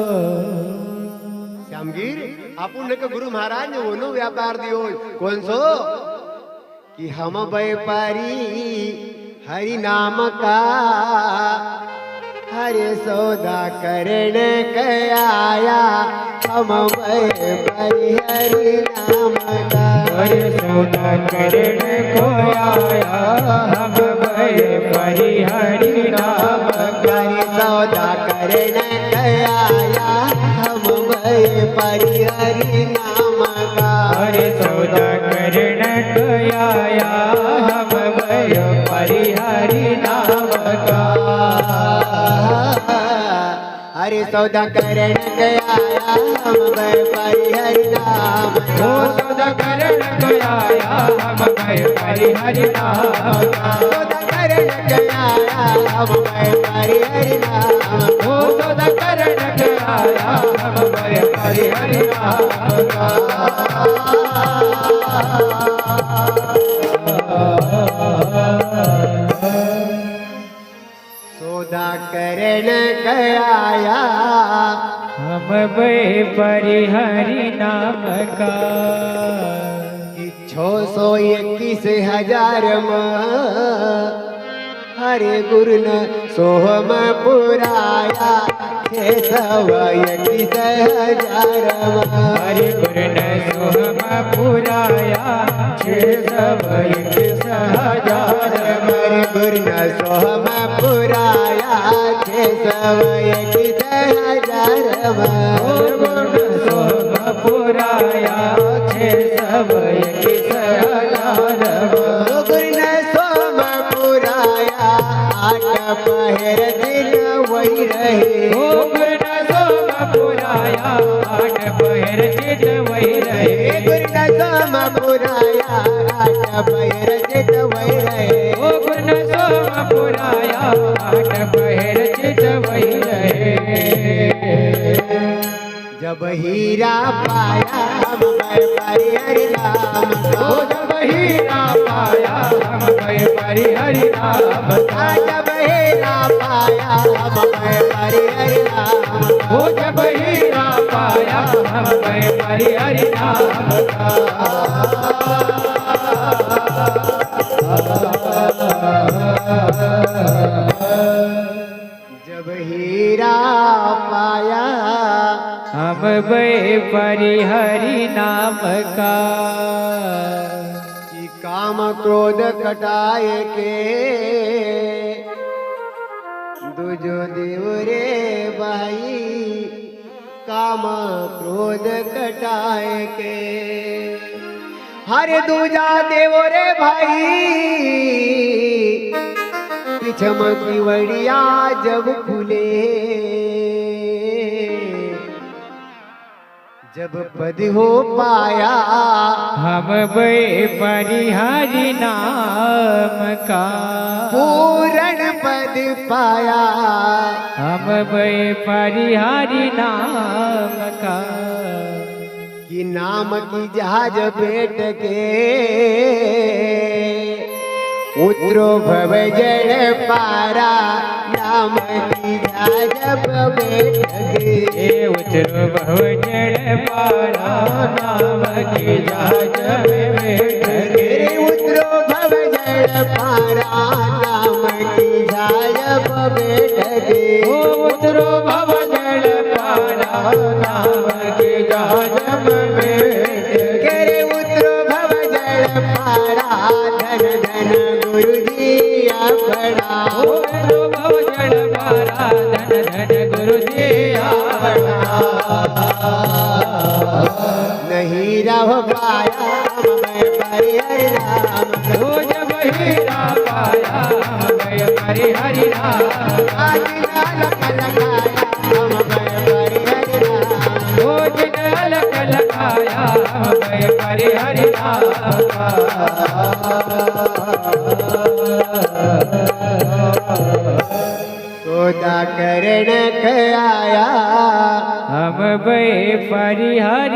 श्यामगिर अपन के गुरु महाराज ने वो व्यापार दियो कौन सो कि हम व्यापारी हरि नाम का, हरे सौदा करने के आया। हम व्यापारी हरि नाम का, हरे सौदा करने को आया। हम व्यापारी हरि नाम का, हरि सौदा करने के आया। हम व्यापारी हरि नाम का, हरे सौदा करने को आया। हम व्यापारी हरि नाम का, हरि सौदा करने के आया। हम व्यापारी हरि नाम का, सौदा करने को आया। हम व्यापारी हरि नाम का, सौदा करने के आया। हम व्यापारी हरि नाम का, सौदा करने को आया। हम व्यापारी हरि नाम का। सौदा करने के आया। हम व्यापारी हरि नाम का, 621,000 हरे गुरु न सोहम पुराया। 621,000 हरे गुरु ने सोहम पुराया। 621,000 हरे गुरु न सोहम पुराया। 621,000 सोहम पुराया। 621,000 गुरु न सोम पुराया। 8 पहर दिन वही रहे। गुरु ने सोम पुराया। 8 पहर चित वही रहे। गुरु न सोम पुराया। 8 पहर चित वही रहे। गुरु ने सोम पुराया। 8 पहर चित वही रहे। जब हीरा पाया हम व्यापारी हरि नाम का, जब हीरा पाया हम व्यापारी हरि नाम का, जब हीरा पाया हम व्यापारी हरि नाम का, जब हीरा पाया हम व्यापारी हरि नाम का। जब हीरा पाया हम व्यापारी हरि नाम का, कि काम क्रोध कटाए के दुजो देव रे भाई। काम क्रोध कटाए के हरे दूजा देव रे भाई। पिछम की वड़िया जब खुले, जब पद हो पाया हम व्यापारी हरि नाम का, पूर्ण पद पाया। हम व्यापारी हरि नाम का, कि नाम की जहाज बैठ के उतरो भव जड़ पारा। नाम की जहाज बैठ के उतरो भव जड़ पारा। नाम की जहाज में बैठ के नाम की जहाज में करे उतरो भव जल पारा धन धन गुरु जी अपना भव जल पारा धन धन गुरु जी नहीं रह पाया मैं परिहर नाम हो जब हीरा पाया मैं परि हरि नाम आज लाल कलकाया हम मैं परिहर नाम हो जिनल कलकाया मैं परि हरि सोदा करण आया हम बे परि हरि